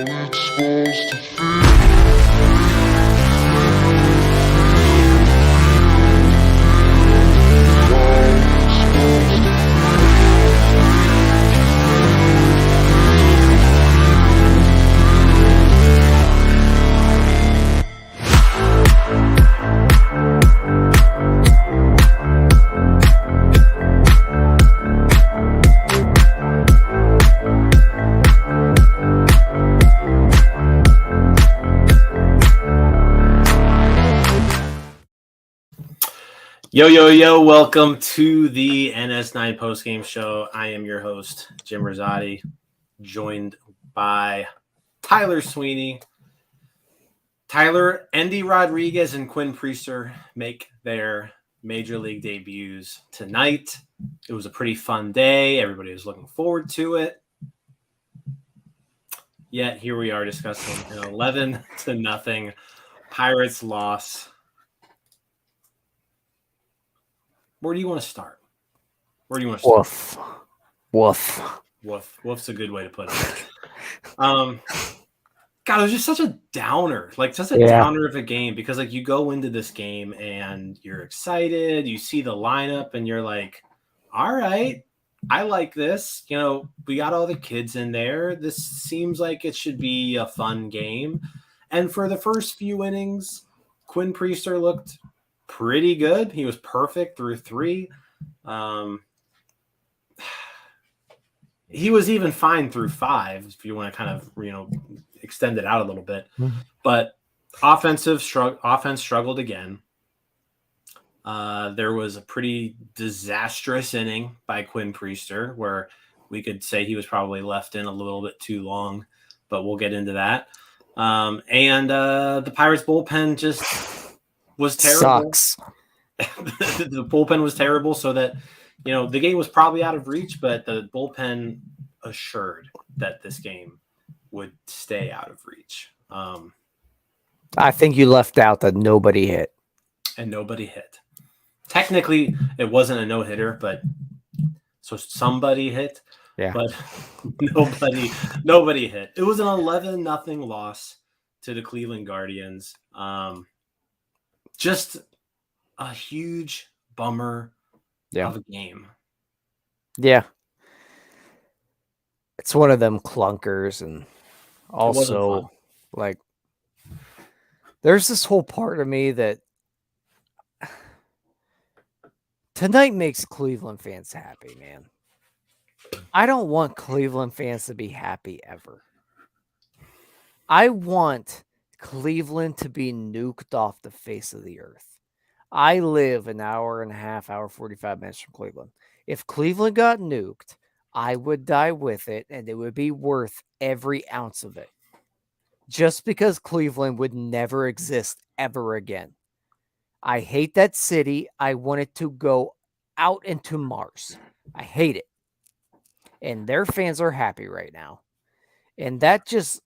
it's supposed to feel. Yo, welcome to the NS9 Postgame show. I am your host, Jim Rosati, joined by Tyler Sweeney. Tyler, Endy Rodriguez, and Quinn Priester make their major league debuts tonight. It was a pretty fun day. Everybody was looking forward to it. Yet here we are discussing an 11-0 Pirates loss. Where do you want to start? Woof. Woof's a good way to put it. God, it was just such a downer. Downer of a game because you go into this game and you're excited. You see the lineup and you're like, all right, I like this. You know, we got all the kids in there. This seems like it should be a fun game. And for the first few innings, Quinn Priester looked pretty good. He was perfect through 3. He was even fine through 5 if you want to kind of, extend it out a little bit. Mm-hmm. But offense struggled again. There was a pretty disastrous inning by Quinn Priester where we could say he was probably left in a little bit too long, but we'll get into that. And the Pirates bullpen just was terrible. Sucks. The bullpen was terrible, so that the game was probably out of reach, but the bullpen assured that this game would stay out of reach. I think you left out that nobody hit. And nobody hit. Technically, it wasn't a no-hitter, but so somebody hit. Yeah. But nobody hit. It was an 11-0 loss to the Cleveland Guardians. Just a huge bummer of a game. Yeah. It's one of them clunkers, and also there's this whole part of me that tonight makes Cleveland fans happy, man. I don't want Cleveland fans to be happy ever. I want Cleveland to be nuked off the face of the earth. I live an hour and a half, 45 minutes from Cleveland. If Cleveland got nuked, I would die with it, and it would be worth every ounce of it. Just because Cleveland would never exist ever again. I hate that city. I want it to go out into Mars. I hate it. And their fans are happy right now. And that just,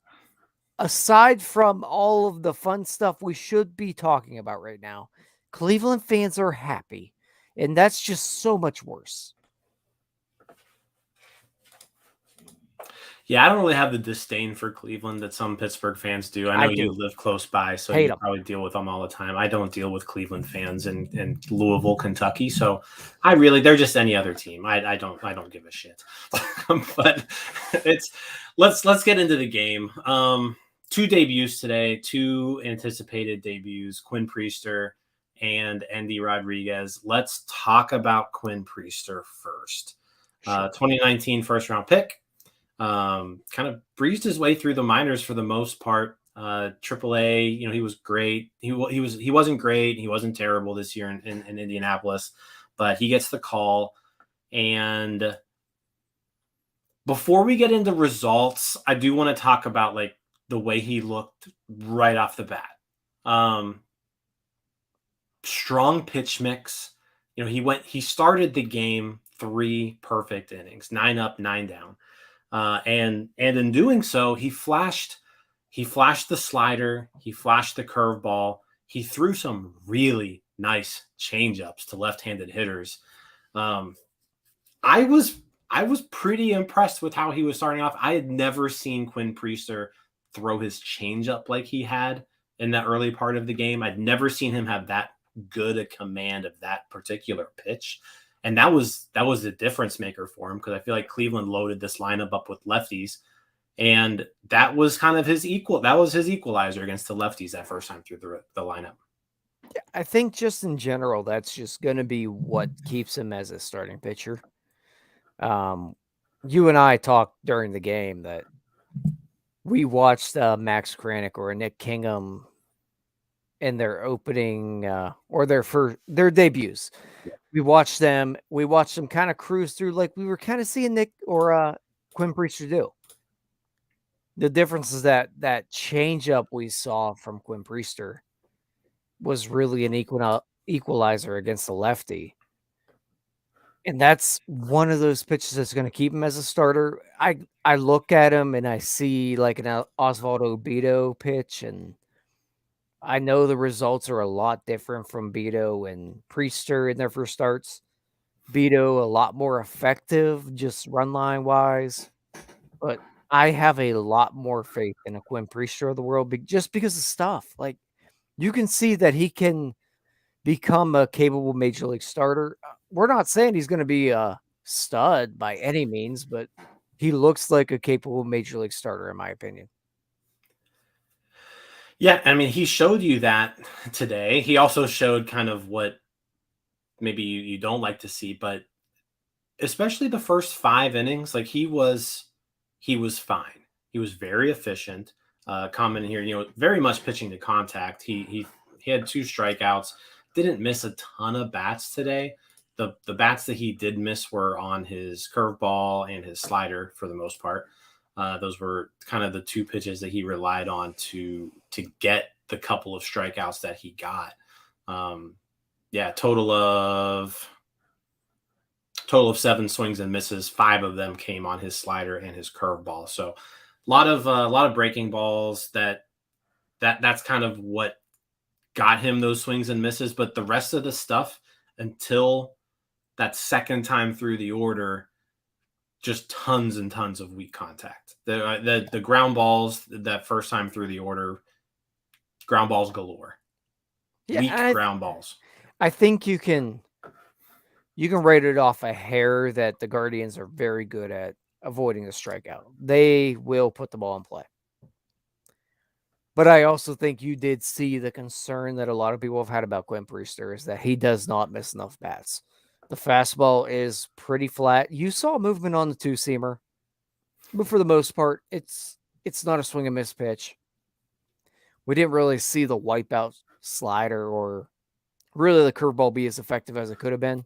aside from all of the fun stuff we should be talking about right now, Cleveland fans are happy. And that's just so much worse. Yeah, I don't really have the disdain for Cleveland that some Pittsburgh fans do. I know you live close by, so you probably deal with them all the time. I don't deal with Cleveland fans in Louisville, Kentucky. So they're just any other team. I don't give a shit. But let's get into the game. 2 debuts today, 2 anticipated debuts, Quinn Priester and Endy Rodriguez. Let's talk about Quinn Priester first. 2019 first round pick. Kind of breezed his way through the minors for the most part. AAA, he was great. He wasn't great. He wasn't terrible this year in Indianapolis, but he gets the call. And before we get into results, I do want to talk about the way he looked right off the bat. Strong pitch mix. He started the game 3 perfect innings, 9 up, 9 down. And in doing so, he flashed the slider, he flashed the curveball, he threw some really nice changeups to left-handed hitters. I was pretty impressed with how he was starting off. I had never seen Quinn Priester throw his changeup like he had in that early part of the game. I'd never seen him have that good a command of that particular pitch. And that was the difference maker for him, because I feel like Cleveland loaded this lineup up with lefties. And that was kind of his equalizer against the lefties that first time through the lineup. I think just in general, that's just going to be what keeps him as a starting pitcher. You and I talked during the game that we watched Max Kranick or Nick Kingham in their opening or their debuts. Yeah. We watched them kind of cruise through like we were kind of seeing Nick or Quinn Priester do. The difference is that changeup we saw from Quinn Priester was really an equalizer against the lefty. And that's one of those pitches that's going to keep him as a starter. I look at him and I see like an Osvaldo Bido pitch, and I know the results are a lot different from Bido and Priester in their first starts. Bido a lot more effective, just run line wise, but I have a lot more faith in a Quinn Priester of the world just because of stuff. Like you can see that he can become a capable major league starter. We're not saying he's going to be a stud by any means, but he looks like a capable major league starter, in my opinion. Yeah, I mean, he showed you that today. He also showed kind of what maybe you don't like to see, but especially the first 5 innings, like he was fine. He was very efficient. Comment here, very much pitching to contact. He had 2 strikeouts. Didn't miss a ton of bats today. The bats that he did miss were on his curveball and his slider for the most part. Those were kind of the 2 pitches that he relied on to get the couple of strikeouts that he got. Total of 7 swings and misses. 5 of them came on his slider and his curveball. So a lot of breaking balls. That's kind of what got him those swings and misses. But the rest of the stuff until that second time through the order, just tons and tons of weak contact. The ground balls that first time through the order, ground balls galore. Weak ground balls. I think you can rate it off a hair that the Guardians are very good at avoiding the strikeout. They will put the ball in play. But I also think you did see the concern that a lot of people have had about Quinn Priester is that he does not miss enough bats. The fastball is pretty flat. You saw movement on the 2-seamer, but for the most part, it's not a swing and miss pitch. We didn't really see the wipeout slider or really the curveball be as effective as it could have been.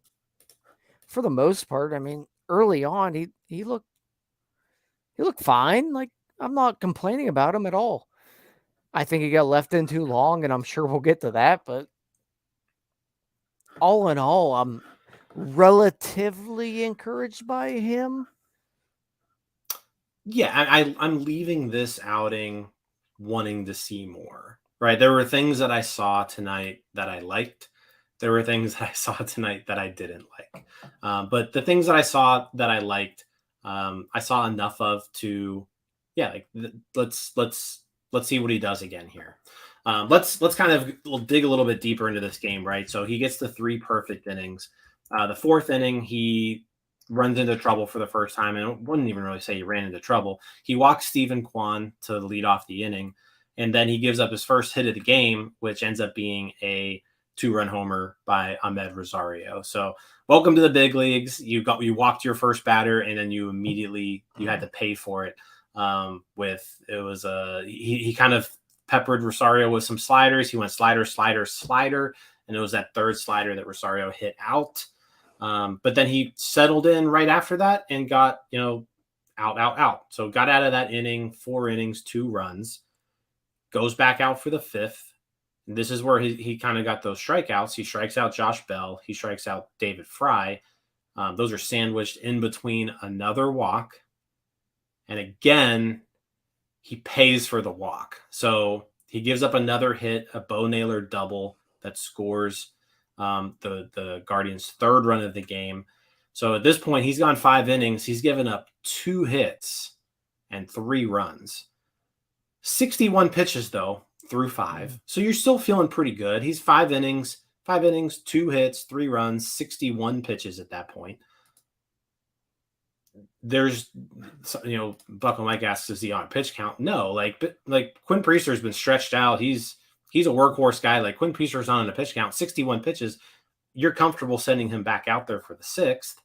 For the most part, I mean, early on, he looked fine. Like, I'm not complaining about him at all. I think he got left in too long, and I'm sure we'll get to that. But all in all, I'm relatively encouraged by him. Yeah, I'm leaving this outing wanting to see more, right? There were things that I saw tonight that I liked. There were things that I saw tonight that I didn't like. But the things that I saw that I liked, I saw enough of to, let's see what he does again here. Let's kind of dig a little bit deeper into this game, right? So he gets the 3 perfect innings. The 4th inning, he runs into trouble for the first time, and I wouldn't even really say he ran into trouble. He walks Stephen Kwan to lead off the inning, and then he gives up his first hit of the game, which ends up being a 2-run homer by Ahmed Rosario. So welcome to the big leagues. You walked your first batter, and then you had to pay for it. He kind of peppered Rosario with some sliders. He went slider, slider, slider, and it was that 3rd slider that Rosario hit out. But then he settled in right after that and got, out. So got out of that inning, 4 innings, 2 runs, goes back out for the 5th. And this is where he kind of got those strikeouts. He strikes out Josh Bell. He strikes out David Fry. Those are sandwiched in between another walk. And again, he pays for the walk. So he gives up another hit, a Bo Naylor double that scores the Guardians' 3rd run of the game. So at this point, he's gone 5 innings. He's given up 2 hits and 3 runs. 61 pitches, though, through 5. So you're still feeling pretty good. He's 5 innings, 2 hits, 3 runs, 61 pitches at that point. There's, Buckle Mike asks, is he on a pitch count? No, like Quinn Priester's been stretched out. He's a workhorse guy. Like Quinn Priester's on a pitch count, 61 pitches. You're comfortable sending him back out there for the 6th.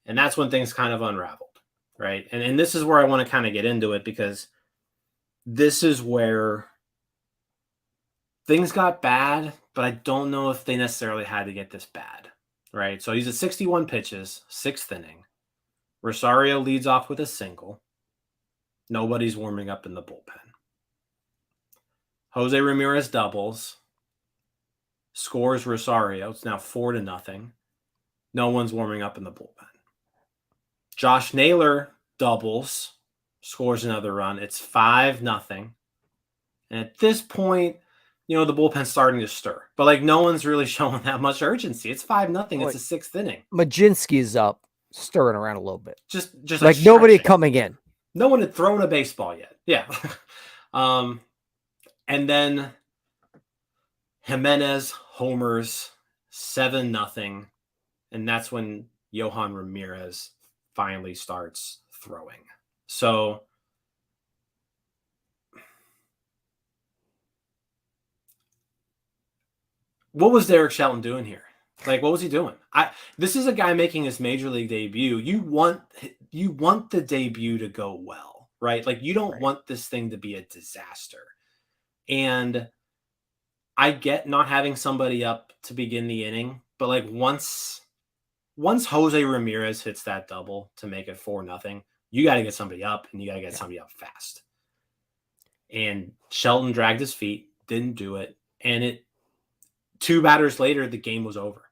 And that's when things kind of unraveled, right? And this is where I want to kind of get into it, because this is where things got bad, but I don't know if they necessarily had to get this bad, right? So he's at 61 pitches, 6th inning. Rosario leads off with a single. Nobody's warming up in the bullpen. Jose Ramirez doubles. Scores Rosario. It's now 4-0. No one's warming up in the bullpen. Josh Naylor doubles. Scores another run. It's 5-0. And at this point, the bullpen's starting to stir. But, like, no one's really showing that much urgency. It's 5-0. It's the 6th inning. Majinski's up, stirring around a little bit. Just like nobody coming in. No one had thrown a baseball yet. Yeah. And then Jimenez homers 7-0. And that's when Yohan Ramirez finally starts throwing. So what was Derek Shelton doing here? Like, what was he doing? This is a guy making his major league debut. You want the debut to go well, right? Like, you don't want this thing to be a disaster. And I get not having somebody up to begin the inning, but like once Jose Ramirez hits that double to make it 4-0, you got to get somebody up, and you got to get somebody up fast. And Shelton dragged his feet, didn't do it, and 2 batters later, the game was over.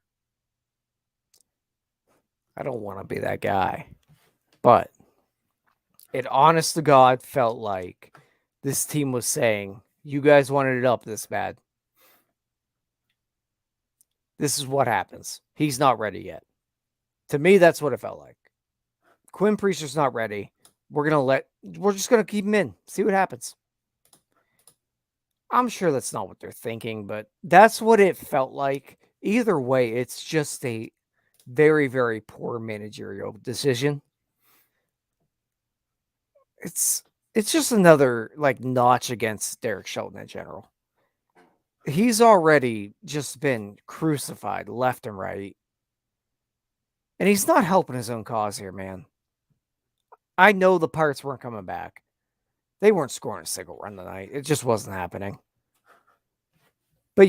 I don't want to be that guy, but it honest to God felt like this team was saying, you guys wanted it up this bad. This is what happens. He's not ready yet. To me, that's what it felt like. Quinn Priester's not ready. We're just going to keep him in, see what happens. I'm sure that's not what they're thinking, but that's what it felt like. Either way, it's just a very, very poor managerial decision. It's just another like notch against Derek Shelton in general. He's already just been crucified left and right. And he's not helping his own cause here, man. I know the Pirates weren't coming back. They weren't scoring a single run tonight. It just wasn't happening. But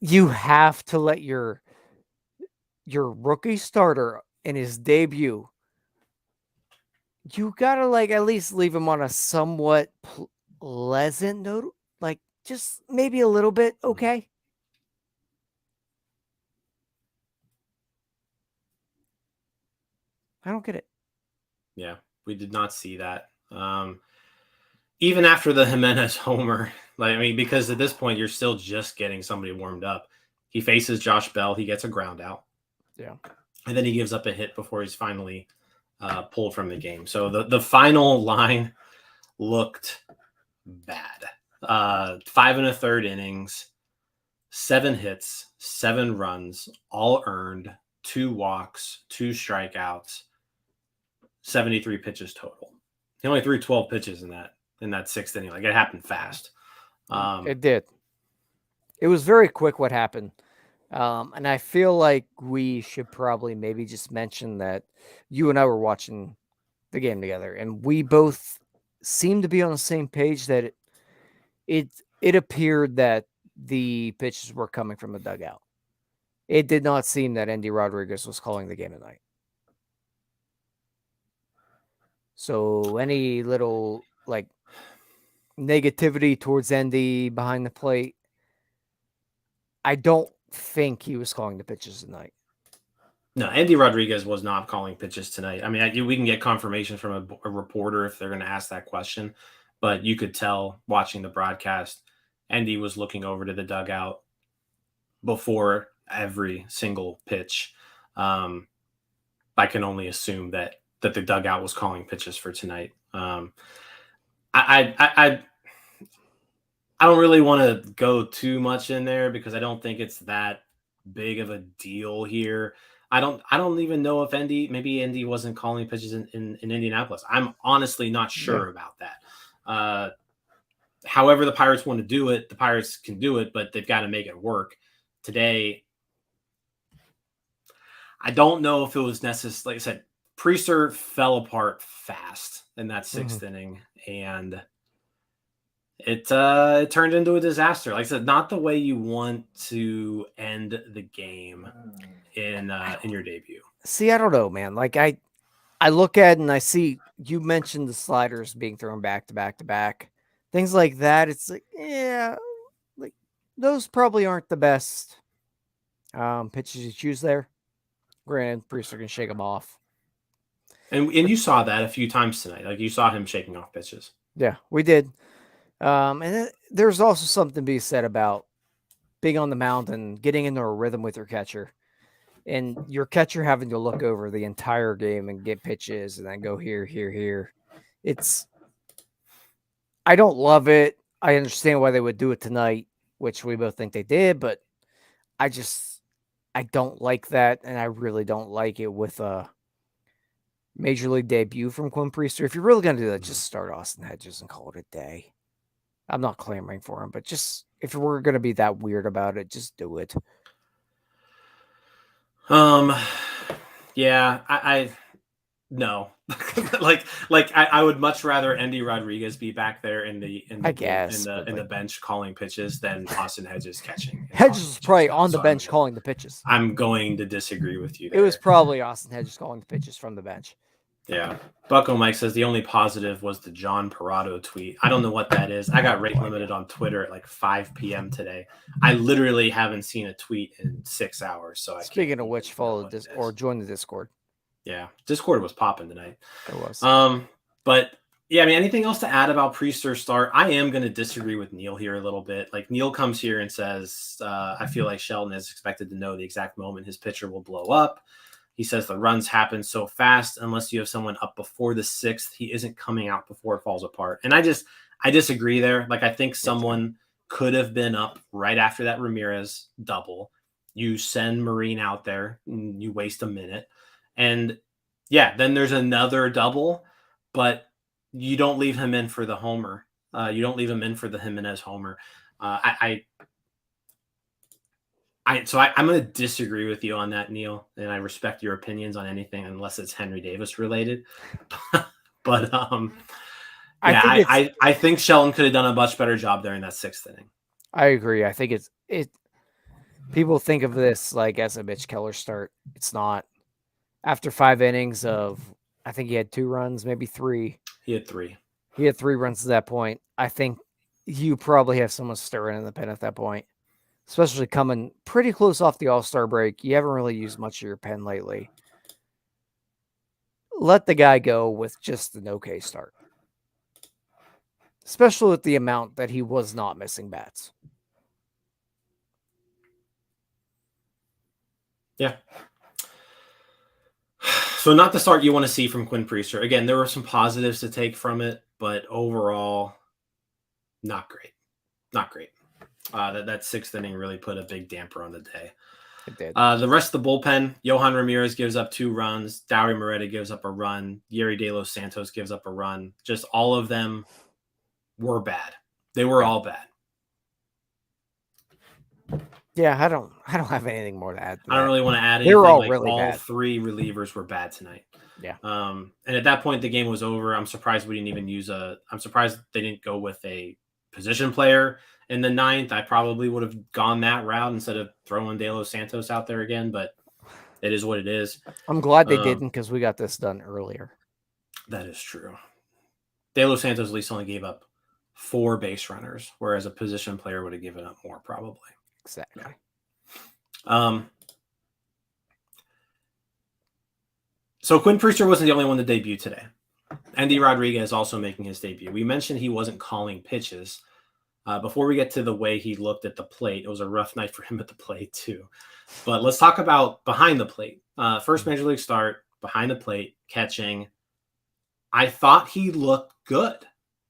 you have to let your rookie starter in his debut, you got to like at least leave him on a somewhat pleasant note. Like just maybe a little bit okay. I don't get it. Yeah, we did not see that. Even after the Jimenez homer, because at this point you're still just getting somebody warmed up. He faces Josh Bell. He gets a ground out. Yeah. And then he gives up a hit before he's finally pulled from the game. So the final line looked bad. 5 1/3 innings, 7 hits, 7 runs, all earned, 2 walks, 2 strikeouts, 73 pitches total. He only threw 12 pitches in that 6th inning. Like, it happened fast. It did. It was very quick what happened. And I feel like we should probably maybe just mention that you and I were watching the game together, and we both seemed to be on the same page that it appeared that the pitches were coming from the dugout. It did not seem that Endy Rodriguez was calling the game tonight. So any little like negativity towards Endy behind the plate, I don't think he was calling the pitches tonight. No, Endy Rodriguez was not calling pitches tonight. I mean, we can get confirmation from a reporter if they're going to ask that question, but you could tell watching the broadcast, Endy was looking over to the dugout before every single pitch. I can only assume that the dugout was calling pitches for tonight. I I don't really want to go too much in there because I don't think it's that big of a deal here. I don't even know if maybe Endy wasn't calling pitches in Indianapolis. I'm honestly not sure about that. However the Pirates want to do it, the Pirates can do it, but they've got to make it work. Today, I don't know if it was necessary. Like I said, Priester fell apart fast in that 6th inning, and it turned into a disaster. Like I said, not the way you want to end the game in your debut. See, I don't know, man. Like I look at it and I see you mentioned the sliders being thrown back to back to back, things like that. It's like, yeah, like those probably aren't the best pitches you choose there. Granted, Priester can shake them off. And you saw that a few times tonight. Like you saw him shaking off pitches. Yeah, we did. And there's also something to be said about being on the mound and getting into a rhythm with your catcher. And your catcher having to look over the entire game and get pitches and then go here, here, here. I don't love it. I understand why they would do it tonight, which we both think they did, but I don't like that. And I really don't like it with a major league debut from Quinn Priester. If you're really going to do that, just start Austin Hedges and call it a day. I'm not clamoring for him, but just if we're going to be that weird about it, just do it. Yeah, I no. I would much rather Endy Rodriguez be back there in the bench calling pitches than Austin Hedges catching. Hedges was probably on the bench calling the pitches. I'm going to disagree with you there. It was probably Austin Hedges calling the pitches from the bench. Yeah. Bucko Mike says the only positive was the John Parado tweet. I don't know what that is. I got rate limited on Twitter at like 5 p.m. today. I literally haven't seen a tweet in 6 hours. So speaking of which, follow this or join the Discord. Yeah, Discord was popping tonight. It was. But yeah, I mean, anything else to add about Priester's start? I am going to disagree with Neil here a little bit. Like Neil comes here and says, I feel like Sheldon is expected to know the exact moment his pitcher will blow up. He says the runs happen so fast unless you have someone up before the 6th. He isn't coming out before it falls apart. And I disagree there. Like I think someone could have been up right after that Ramirez double. You send Marine out there and you waste a minute. And yeah, then there's another double, but you don't leave him in for the homer. You don't leave him in for the Jimenez homer. So I'm going to disagree with you on that, Neil, and I respect your opinions on anything unless it's Henry Davis related. But I think Sheldon could have done a much better job there in that 6th inning. I agree. I think it. People think of this like as a Mitch Keller start. It's not. After 5 innings of, I think he had 2 runs, maybe 3. He had 3. He had 3 runs at that point. I think you probably have someone stirring in the pen at that point. Especially coming pretty close off the All-Star break. You haven't really used much of your pen lately. Let the guy go with just an okay start. Especially with the amount that he was not missing bats. Yeah. So not the start you want to see from Quinn Priester. Again, there were some positives to take from it, but overall, not great. Not great. That 6th inning really put a big damper on the day. It did. The rest of the bullpen, Johan Ramirez gives up 2 runs. Dauri Moreta gives up a run. Yerry De Los Santos gives up a run. Just all of them were bad. They were all bad. Yeah, I don't have anything more to add. I don't really want to add anything. They were all really bad. All 3 relievers were bad tonight. Yeah. And at that point, the game was over. I'm surprised we didn't even use I'm surprised they didn't go with a position player in the 9th. I probably would have gone that route instead of throwing De Los Santos out there again, but it is what it is. I'm glad they didn't because we got this done earlier. That is true. De Los Santos at least only gave up 4 base runners, whereas a position player would have given up more probably. Exactly. Yeah. So Quinn Priester wasn't the only one to debut today. Endy Rodriguez also making his debut. We mentioned he wasn't calling pitches. Before we get to the way he looked at the plate, it was a rough night for him at the plate too. But let's talk about behind the plate. First major league start, behind the plate, catching. I thought he looked good.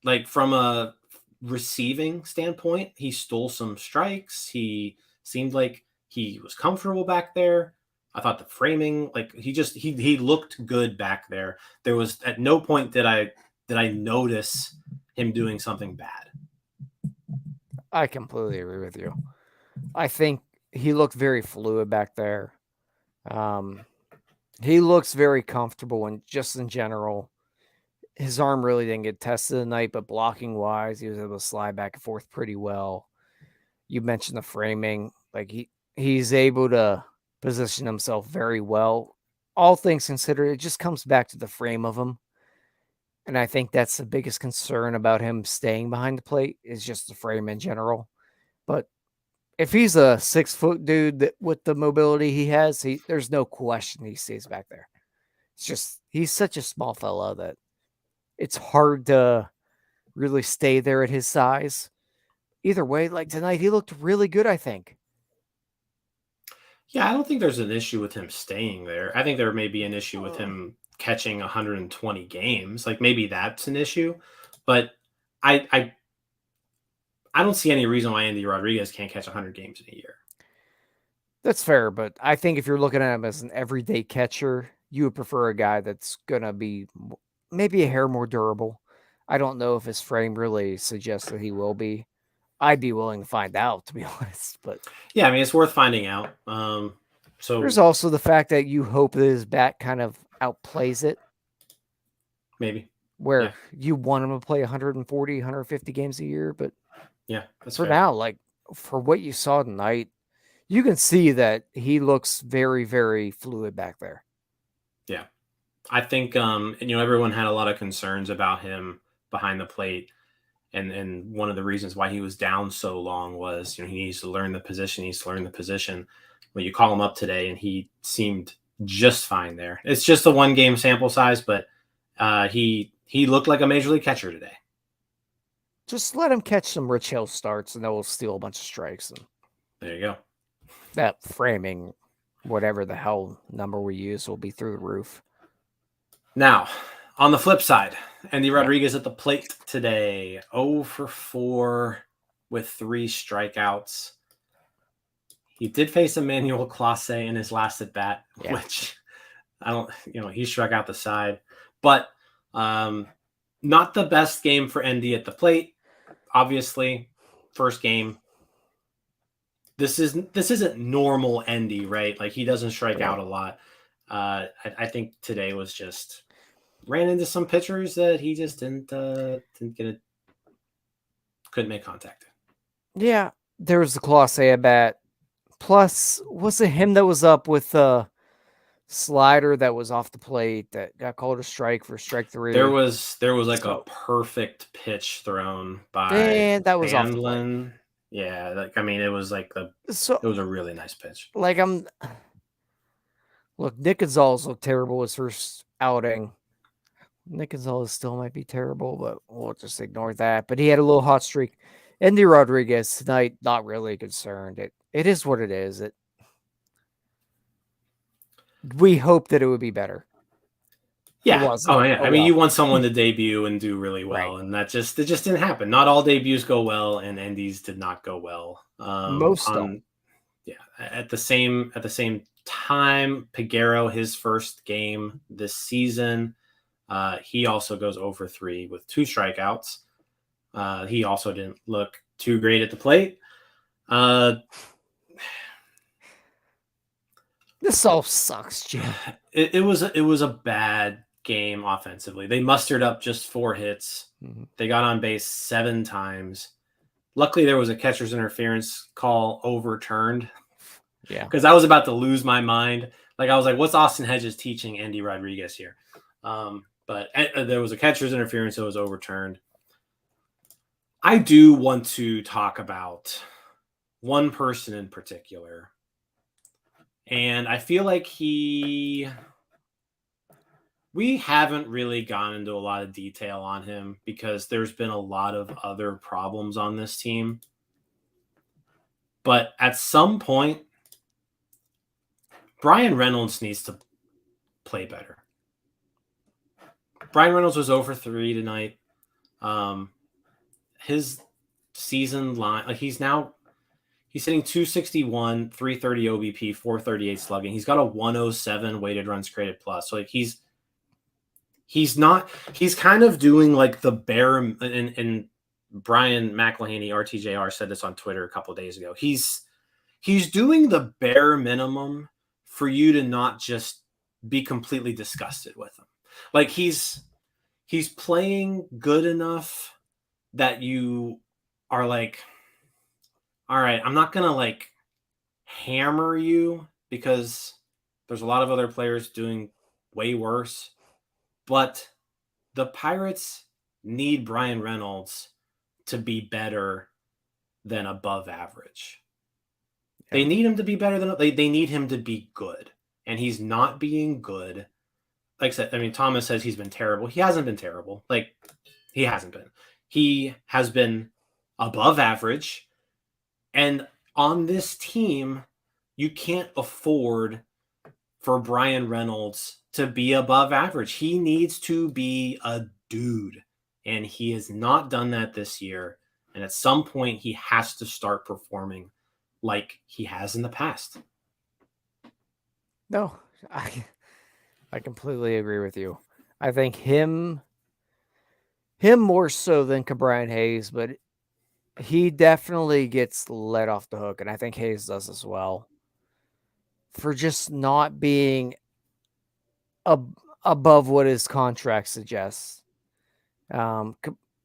Like from a receiving standpoint, he stole some strikes. He seemed like he was comfortable back there. I thought the framing, like he looked good back there. There was at no point did I notice him doing something bad. I completely agree with you. I think he looked very fluid back there. He looks very comfortable, and just in general, his arm really didn't get tested tonight, but blocking wise, he was able to slide back and forth pretty well. You mentioned the framing, like he's able to position himself very well. All things considered, it just comes back to the frame of him. And I think that's the biggest concern about him staying behind the plate is just the frame in general. But if he's a 6-foot dude that with the mobility he has, there's no question he stays back there. It's just he's such a small fella that it's hard to really stay there at his size. Either way, like tonight, he looked really good, I think. Yeah, I don't think there's an issue with him staying there. I think there may be an issue with him catching 120 games. Like maybe that's an issue, but I don't see any reason why Endy Rodriguez can't catch 100 games in a year. That's fair, but I think if you're looking at him as an everyday catcher, you would prefer a guy that's going to be maybe a hair more durable. I don't know if his frame really suggests that he will be. I'd be willing to find out, to be honest. But yeah, I mean, it's worth finding out. So there's also the fact that you hope that his bat kind of outplays it. Maybe. Where you want him to play 140, 150 games a year. But yeah, that's for fair. now, like for what you saw tonight, you can see that he looks very, very fluid back there. Yeah. I think, everyone had a lot of concerns about him behind the plate. And one of the reasons why he was down so long was, he needs to learn the position. When you call him up today and he seemed just fine there. It's just a 1-game sample size, but he looked like a major league catcher today. Just let him catch some Rich Hill starts and they'll steal a bunch of strikes. And there you go. That framing, whatever the hell number we use, will be through the roof. Now, on the flip side, Endy Rodriguez at the plate today, 0 for 4 with 3 strikeouts. He did face Emmanuel Clase in his last at bat, which he struck out the side, but not the best game for Endy at the plate. Obviously, first game. This isn't normal Endy, right? Like he doesn't strike out a lot. I think today was just ran into some pitchers that he just didn't get it. Couldn't make contact. Yeah, there was the Clase at bat. Plus, was it him that was up with the slider that was off the plate that got called a strike for strike 3? There was like a perfect pitch thrown by and that was Handlin. off the plate. Yeah, it was like it was a really nice pitch. Like look, Nick Gonzalez looked terrible his first outing. Nick Gonzalez still might be terrible, but we'll just ignore that. But he had a little hot streak. Endy Rodriguez tonight, not really concerned. It is what it is. We hope that it would be better. Yeah. Oh, yeah. I mean, you want someone to debut and do really well, and it just didn't happen. Not all debuts go well, and Endy's did not go well. Most don't. Yeah. At the same time, Peguero, his first game this season, he also goes over 3 with 2 strikeouts. He also didn't look too great at the plate. This all sucks, Jim. It was a bad game offensively. They mustered up just 4 hits. Mm-hmm. They got on base 7 times. Luckily, there was a catcher's interference call overturned. Yeah, because I was about to lose my mind. Like I was like, "What's Austin Hedges teaching Endy Rodriguez here?" But there was a catcher's interference that was overturned. I do want to talk about one person in particular. And I feel like we haven't really gone into a lot of detail on him because there's been a lot of other problems on this team. But at some point, Brian Reynolds needs to play better. Brian Reynolds was 0 for 3 tonight. His season line. Like he's hitting 261, 330 OBP, 438 slugging. He's got a 107 weighted runs created plus. So like he's kind of doing like the bare, and Brian McElhaney, RTJR, said this on Twitter a couple days ago. He's doing the bare minimum for you to not just be completely disgusted with him. Like he's playing good enough that you are like, all right, I'm not gonna like hammer you because there's a lot of other players doing way worse, but the Pirates need Brian Reynolds to be better than above average. Yeah. They need him to be better than they need him to be good, and he's not being good. Like I said, I mean, Thomas says he's been terrible. He hasn't been terrible. Like he hasn't been. He has been above average, and on this team, you can't afford for Brian Reynolds to be above average. He needs to be a dude, and he has not done that this year. And at some point, he has to start performing like he has in the past. No, I completely agree with you. I think him more so than Cabrian Hayes, but he definitely gets let off the hook, and I think Hayes does as well, for just not being above what his contract suggests.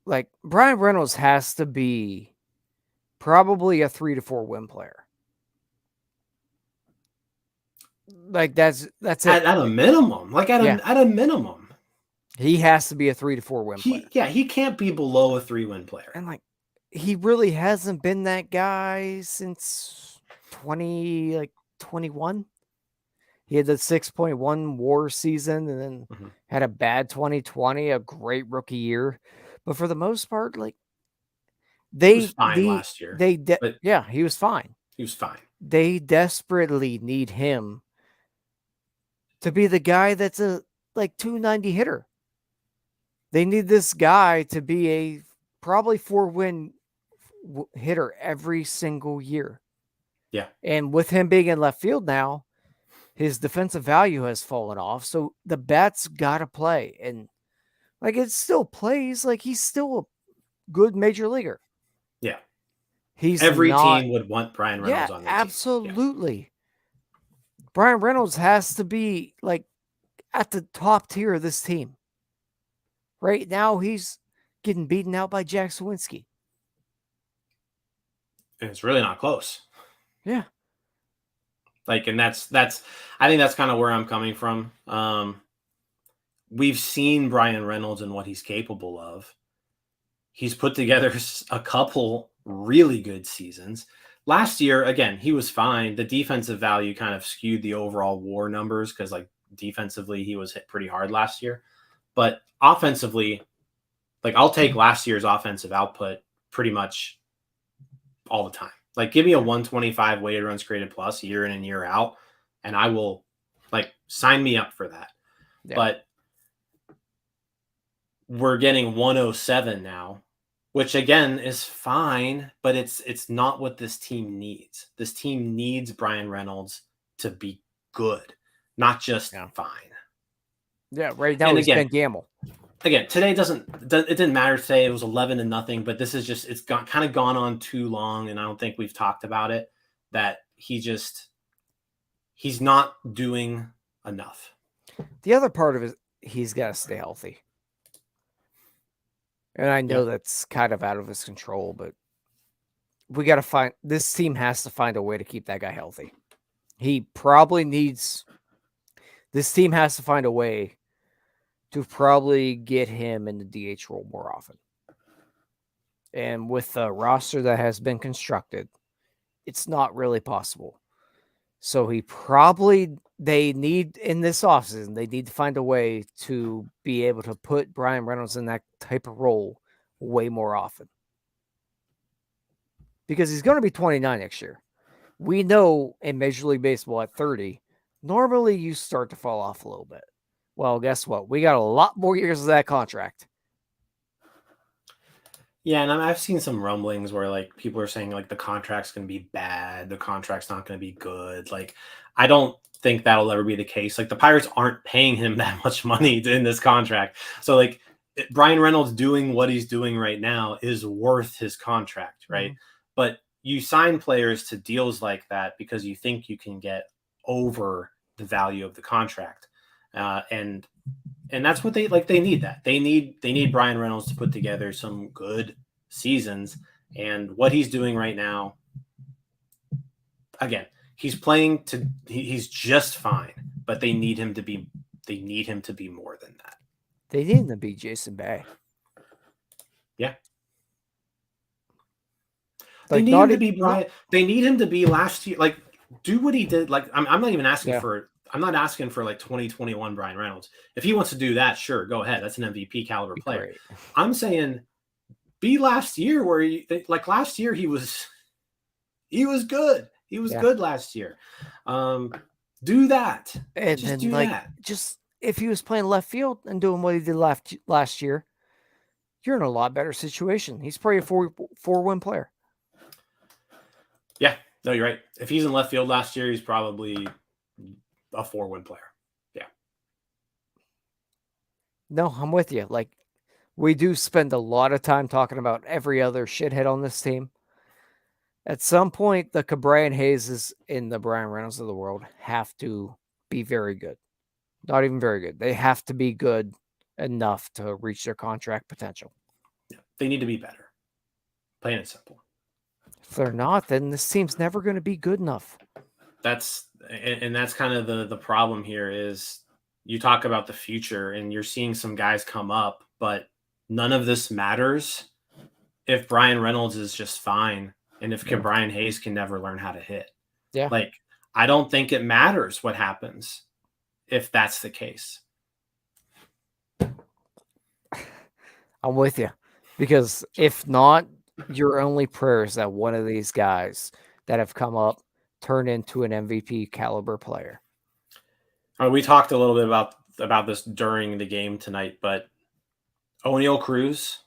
Like Brian Reynolds has to be probably a 3 to 4 win player. Like that's it. At a minimum. Like at a minimum. He has to be a 3 to 4 win player. Yeah, he can't be below a 3-win player. And like he really hasn't been that guy since 21. He had the 6.1 WAR season, and then had a bad 2020, a great rookie year. But for the most part, like he was fine last year. He was fine. He was fine. They desperately need him to be the guy that's a like 290 hitter. They need this guy to be a probably 4-win hitter every single year. Yeah. And with him being in left field now, his defensive value has fallen off. So the bat's got to play. And like it still plays. Like he's still a good major leaguer. Yeah. Every team would want Brian Reynolds on their absolutely. Team. Yeah. Brian Reynolds has to be like at the top tier of this team. Right now, he's getting beaten out by Jack Sawinski. And it's really not close. Yeah. Like, and that's I think that's kind of where I'm coming from. We've seen Brian Reynolds and what he's capable of. He's put together a couple really good seasons. Last year, again, he was fine. The defensive value kind of skewed the overall WAR numbers because, like, defensively, he was hit pretty hard last year. But offensively, like, I'll take last year's offensive output pretty much all the time. Like, give me a 125 weighted runs created plus year in and year out, and I will, like, sign me up for that. Yeah. But we're getting 107 now, which again is fine, but it's not what this team needs. This team needs Brian Reynolds to be good, not just fine. Yeah, right now it's Ben Gamble. Again, today it didn't matter today. It was 11-0, but this is just, it's kind of gone on too long, and I don't think we've talked about it, that he's not doing enough. The other part of it, he's got to stay healthy. And I know that's kind of out of his control, but we got to this team has to find a way to keep that guy healthy. This team has to find a way to probably get him in the DH role more often. And with the roster that has been constructed, it's not really possible. So they need, in this offseason, they need to find a way to be able to put Brian Reynolds in that type of role way more often. Because he's going to be 29 next year. We know in Major League Baseball at 30, normally you start to fall off a little bit. Well, guess what? We got a lot more years of that contract. Yeah, and I've seen some rumblings where like people are saying like the contract's going to be bad, the contract's not going to be good. Like, I don't think that'll ever be the case. Like, the Pirates aren't paying him that much money in this contract, so like Brian Reynolds doing what he's doing right now is worth his contract, right? Mhm. But you sign players to deals like that because you think you can get over the value of the contract, and that's what they need. That they need Brian Reynolds to put together some good seasons, and what he's doing right now, again, he's just fine, but they need him to be more than that. They need him to be Jason Bay. Yeah. They Like, need not him to be Brian. They need him to be last year. Like, do what he did. Like, I'm not even asking for. I'm not asking for like 2021 Brian Reynolds. If he wants to do that, sure, go ahead. That's an MVP caliber player. Great. I'm saying be last year where like last year he was good. He was good last year. Do that. And just then do that. Just if he was playing left field and doing what he did last year, you're in a lot better situation. He's probably a four-win player. Yeah, no, you're right. If he's in left field last year, he's probably a 4-win player. Yeah. No, I'm with you. Like, we do spend a lot of time talking about every other shithead on this team. At some point, the Cabrera and Hayes in the Brian Reynolds of the world have to be very good. Not even very good. They have to be good enough to reach their contract potential. Yeah, they need to be better. Plain and simple. If they're not, then this team's never going to be good enough. That's kind of the problem here is you talk about the future and you're seeing some guys come up, but none of this matters if Brian Reynolds is just fine and if Brian Hayes can never learn how to hit. Yeah. Like, I don't think it matters what happens if that's the case. I'm with you. Because if not, your only prayer is that one of these guys that have come up turn into an MVP caliber player. We talked a little bit about this during the game tonight, but O'Neal Cruz,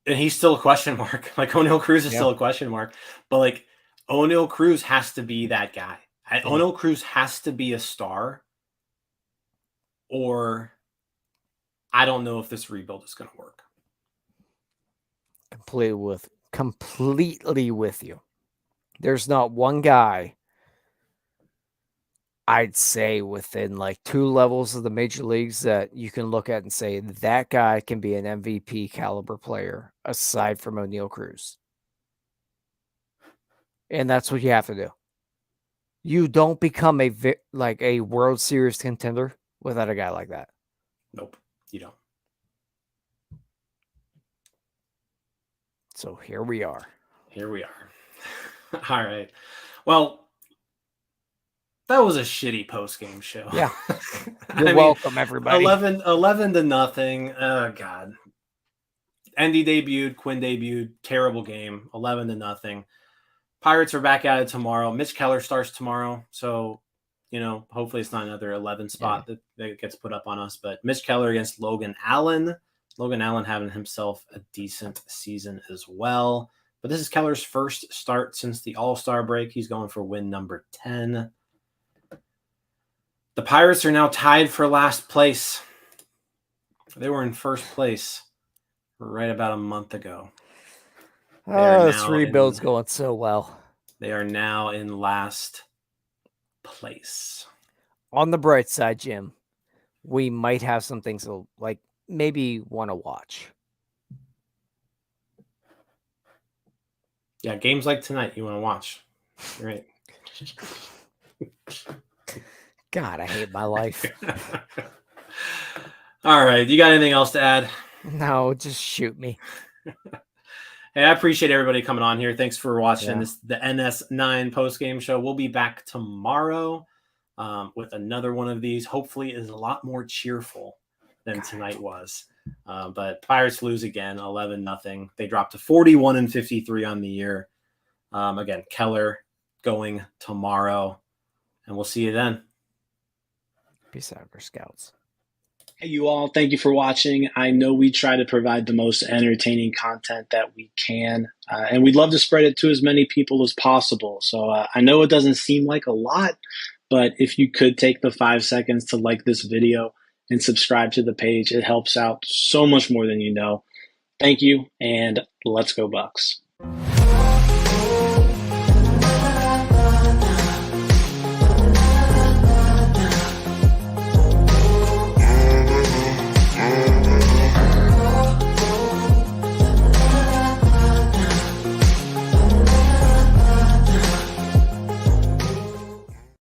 and he's still a question mark. Like, O'Neal Cruz is still a question mark, but like O'Neal Cruz has to be that guy. O'Neal Cruz has to be a star, or I don't know if this rebuild is going to work. Completely with you. There's not one guy, I'd say, within like 2 levels of the major leagues that you can look at and say that guy can be an MVP caliber player aside from O'Neal Cruz. And that's what you have to do. You don't become a World Series contender without a guy like that. Nope, you don't. So here we are. All right. Well, that was a shitty post-game show. Yeah. You're welcome, everybody. 11-0. Oh, God. Endy debuted, Quinn debuted. Terrible game. 11-0. Pirates are back at it tomorrow. Mitch Keller starts tomorrow. So, hopefully it's not another 11 spot that gets put up on us. But Mitch Keller against Logan Allen. Logan Allen having himself a decent season as well. But this is Keller's first start since the All-Star break. He's going for win number 10. The Pirates are now tied for last place. They were in first place right about a month ago. Oh, this rebuild's going so well. They are now in last place. On the bright side, Jim, we might have some things to maybe want to watch. Yeah, games like tonight you want to watch. You're right. God, I hate my life. All right. You got anything else to add? No, just shoot me. Hey, I appreciate everybody coming on here. Thanks for watching the NS9 post-game show. We'll be back tomorrow with another one of these. Hopefully it is a lot more cheerful than tonight was. But Pirates lose again, 11-0. They dropped to 41-53 on the year. Again, Keller going tomorrow, and we'll see you then. Peace out, Scouts. Hey, you all, thank you for watching. I know we try to provide the most entertaining content that we can, and we'd love to spread it to as many people as possible. So I know it doesn't seem like a lot, but if you could take the 5 seconds to like this video and subscribe to the page, it helps out so much more than you know. Thank you, and let's go Bucks.